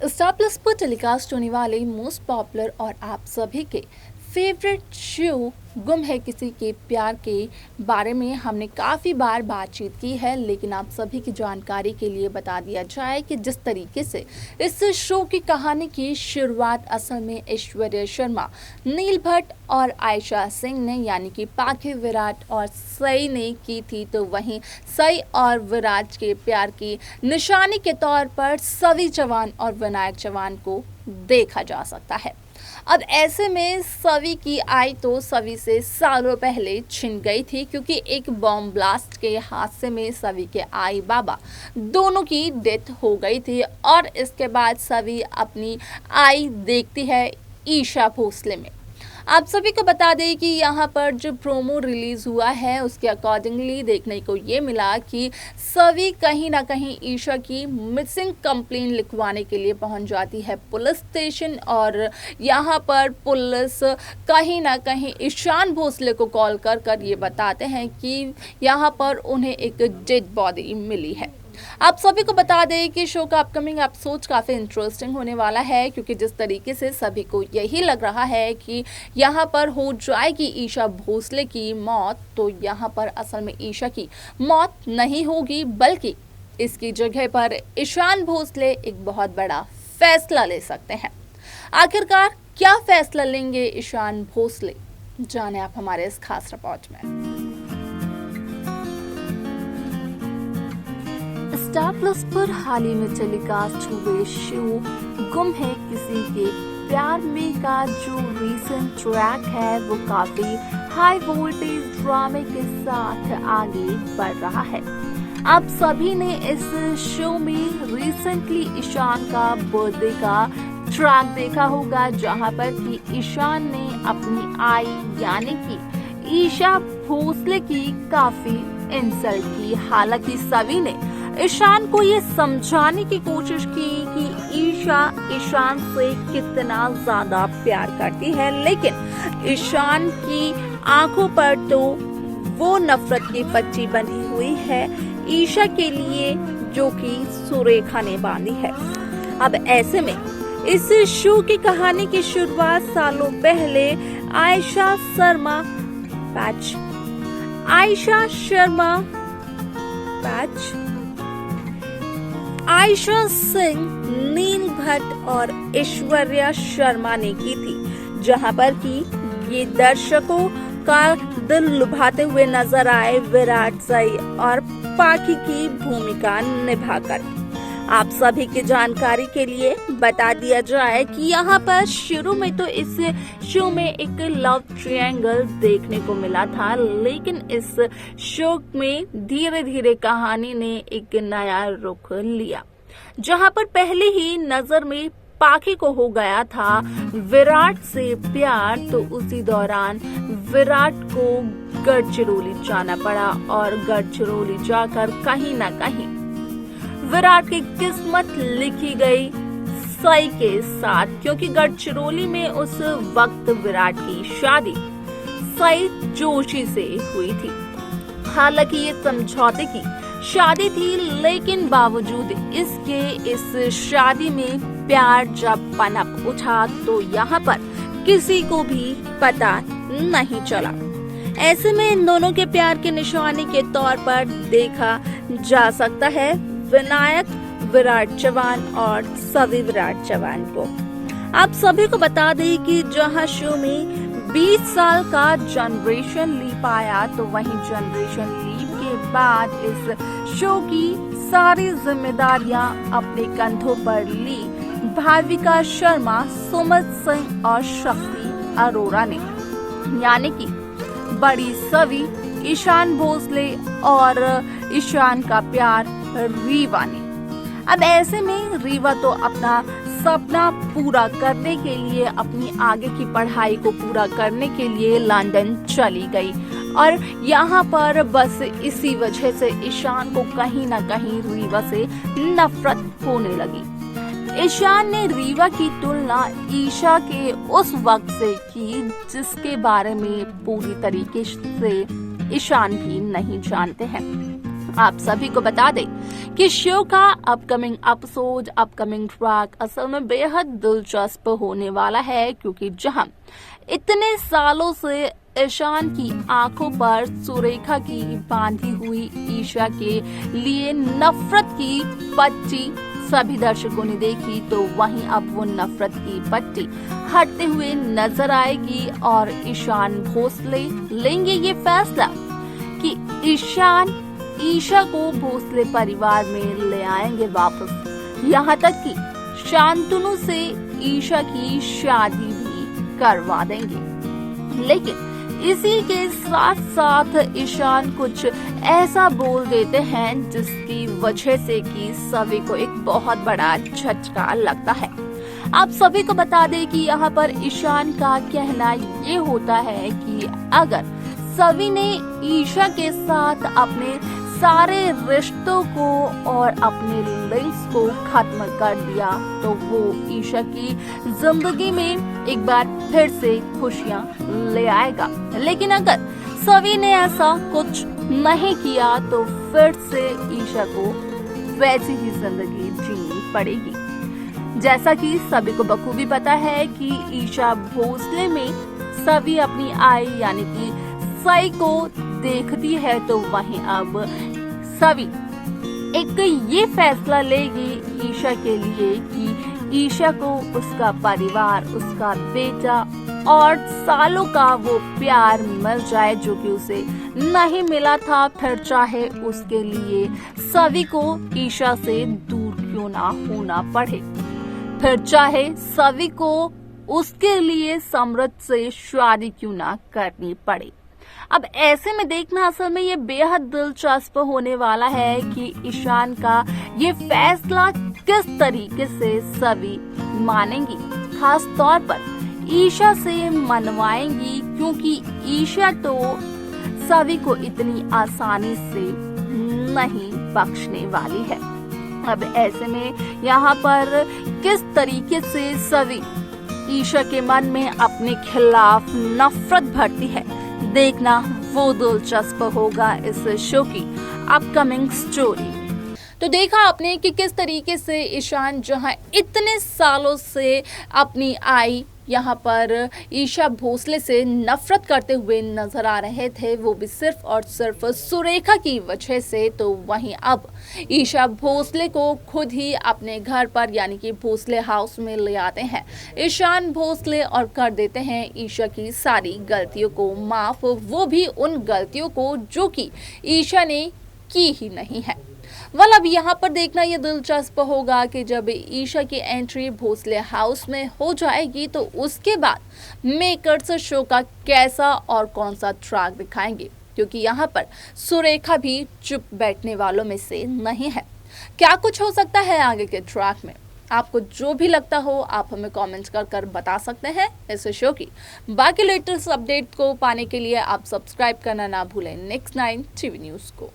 Star plus पर telecast होने वाले मोस्ट पॉपुलर और आप सभी के फेवरेट शो गुम है किसी के प्यार के बारे में हमने काफ़ी बार बातचीत की है, लेकिन आप सभी की जानकारी के लिए बता दिया जाए कि जिस तरीके से इस शो की कहानी की शुरुआत असल में ऐश्वर्या शर्मा, नील भट्ट और आयशा सिंह ने यानी कि पाखे विराट और सई ने की थी, तो वहीं सई और विराट के प्यार की निशानी के तौर पर सवी चौहान और विनायक चौहान को देखा जा सकता है। अब ऐसे में सवी की आई तो सवी से सालों पहले छिन गई थी, क्योंकि एक बॉम्ब ब्लास्ट के हादसे में सवी के आई बाबा दोनों की डेथ हो गई थी और इसके बाद सवी अपनी आई देखती है ईशा भोसले में। आप सभी को बता दें कि यहाँ पर जो प्रोमो रिलीज हुआ है उसके अकॉर्डिंगली देखने को ये मिला कि सवी कहीं ना कहीं ईशा की मिसिंग कंप्लेंट लिखवाने के लिए पहुंच जाती है पुलिस स्टेशन, और यहाँ पर पुलिस कहीं ना कहीं ईशान भोसले को कॉल कर कर ये बताते हैं कि यहाँ पर उन्हें एक डेड बॉडी मिली है। आप सभी को बता दें कि शो का अपकमिंग एपिसोड काफ़ी इंटरेस्टिंग होने वाला है, क्योंकि जिस तरीके से सभी को यही लग रहा है कि यहाँ पर हो जाएगी ईशा भोसले की मौत, तो यहाँ पर असल में ईशा की मौत नहीं होगी, बल्कि इसकी जगह पर ईशान भोसले एक बहुत बड़ा फैसला ले सकते हैं। आखिरकार क्या फैसला लेंगे ईशान भोसले, जाने आप हमारे इस खास रिपोर्ट में। स्टार प्लस पर हाल ही में टेलीकास्ट हुए शो गुम है किसी के प्यार में का जो रीसेंट ट्रैक है वो काफी हाई वोल्टेज ड्रामे के साथ आगे बढ़ रहा है। आप सभी ने इस शो में रिसेंटली ईशान का बर्थडे का ट्रैक देखा होगा, जहां पर कि ईशान ने अपनी आई यानी कि ईशा भोसले की काफी इंसल्ट की। हालांकि सभी ने ईशान को ये समझाने की कोशिश की कि ईशा ईशान से कितना ज्यादा प्यार करती है, लेकिन ईशान की आंखों पर तो वो नफरत की पट्टी बनी हुई है ईशा के लिए, जो कि सुरेखा ने बांधी है। अब ऐसे में इस शो की कहानी की शुरुआत सालों पहले आयशा सिंह, नील भट्ट और ऐश्वर्या शर्मा ने की थी, जहां पर कि ये दर्शकों का दिल लुभाते हुए नजर आए विराट, सई और पाखी की भूमिका निभाकर। आप सभी की जानकारी के लिए बता दिया जाए कि यहाँ पर शुरू में तो इस शो में एक लव ट्रायंगल देखने को मिला था, लेकिन इस शो में धीरे धीरे कहानी ने एक नया रुख लिया, जहाँ पर पहले ही नजर में पाखी को हो गया था विराट से प्यार, तो उसी दौरान विराट को गढ़चिरौली जाना पड़ा और गढ़चिरौली जाकर कहीं ना कहीं विराट की किस्मत लिखी गई सई के साथ, क्योंकि गढ़चिरौली में उस वक्त विराट की शादी सई जोशी से हुई थी। हालांकि ये समझौते की शादी थी, लेकिन बावजूद इसके इस शादी में प्यार जब पनप उठा तो यहाँ पर किसी को भी पता नहीं चला। ऐसे में इन दोनों के प्यार के निशानी के तौर पर देखा जा सकता है विनायक विराट चौहान और सवी विराट चौहान को। आप सभी को बता दें कि जहां शो में 20 साल का जनरेशन लीप आया, तो वहीं जनरेशन लीप के बाद इस शो की सारी जिम्मेदारियां अपने कंधों पर ली भाविका शर्मा, सुमित सिंह और शक्ति अरोरा ने, यानी कि बड़ी सवी, ईशान भोसले और ईशान का प्यार रीवा ने। अब ऐसे में रीवा तो अपना सपना पूरा करने के लिए, अपनी आगे की पढ़ाई को पूरा करने के लिए लंदन चली गई, और यहाँ पर बस इसी वजह से ईशान को कहीं ना कहीं रीवा से नफरत होने लगी। ईशान ने रीवा की तुलना ईशा के उस वक्त से की जिसके बारे में पूरी तरीके से ईशान भी नहीं जानते हैं। आप सभी को बता दें कि शो का अपकमिंग एपिसोड, अपकमिंग ट्रैक असल में बेहद दिलचस्प होने वाला है, क्योंकि जहां इतने सालों से ईशान की आंखों पर सुरेखा की बांधी हुई ईशा के लिए नफरत की पट्टी सभी दर्शकों ने देखी, तो वहीं अब वो नफरत की पट्टी हटते हुए नजर आएगी और ईशान भोसले लेंगे ये फैसला कि ईशान ईशा को भोसले परिवार में ले आएंगे वापस। यहाँ तक कि शांतनु से ईशा की शादी भी करवा देंगे। लेकिन इसी के साथ साथ ईशान कुछ ऐसा बोल देते हैं जिसकी वजह से कि सभी को एक बहुत बड़ा झटका लगता है। आप सभी को बता दें कि यहाँ पर ईशान का कहना ये होता है कि अगर सभी ने ईशा के साथ अपने सारे रिश्तों को और अपने लिंक्स को खत्म कर दिया तो वो ईशा की जिंदगी में एक बार फिर से खुशियां ले आएगा। लेकिन अगर सभी ने ऐसा कुछ नहीं किया तो फिर से ईशा को वैसी ही जिंदगी जीनी पड़ेगी। जैसा कि सभी को बखूबी पता है कि ईशा भोसले में सभी अपनी आई यानी कि सई को देखती है, तो वहीं अब सभी एक ये फैसला लेगी ईशा के लिए कि ईशा को उसका परिवार, उसका बेटा और सालों का वो प्यार मिल जाए जो कि उसे नहीं मिला था, फिर चाहे उसके लिए सभी को ईशा से दूर क्यों ना होना पड़े, फिर चाहे सभी को उसके लिए समृद्ध से शादी क्यों ना करनी पड़े। अब ऐसे में देखना असल में ये बेहद दिलचस्प होने वाला है कि ईशान का ये फैसला किस तरीके से सभी मानेंगी, खास तौर पर ईशा से मनवाएंगी, क्योंकि ईशा तो सभी को इतनी आसानी से नहीं बख्शने वाली है। अब ऐसे में यहाँ पर किस तरीके से सभी ईशा के मन में अपने खिलाफ नफरत भरती है, देखना वो दिलचस्प होगा इस शो की अपकमिंग स्टोरी। तो देखा आपने कि किस तरीके से ईशान जहां इतने सालों से अपनी आई यहाँ पर ईशा भोसले से नफरत करते हुए नजर आ रहे थे, वो भी सिर्फ और सिर्फ सुरेखा की वजह से, तो वहीं अब ईशा भोसले को खुद ही अपने घर पर यानी कि भोसले हाउस में ले आते हैं ईशान भोसले और कर देते हैं ईशा की सारी गलतियों को माफ, वो भी उन गलतियों को जो कि ईशा ने की ही नहीं है। अब यहाँ पर देखना ये दिलचस्प होगा कि जब ईशा की एंट्री भोसले हाउस में हो जाएगी तो उसके बाद मेकर्स शो का कैसा और कौन सा ट्रैक दिखाएंगे, क्योंकि यहाँ पर सुरेखा भी चुप बैठने वालों में से नहीं है। क्या कुछ हो सकता है आगे के ट्रैक में, आपको जो भी लगता हो आप हमें कमेंट्स कर बता सकते हैं। इस शो की बाकी लेटेस्ट अपडेट को पाने के लिए आप सब्सक्राइब करना ना भूलें नेक्स्ट 9 टीवी न्यूज़ को।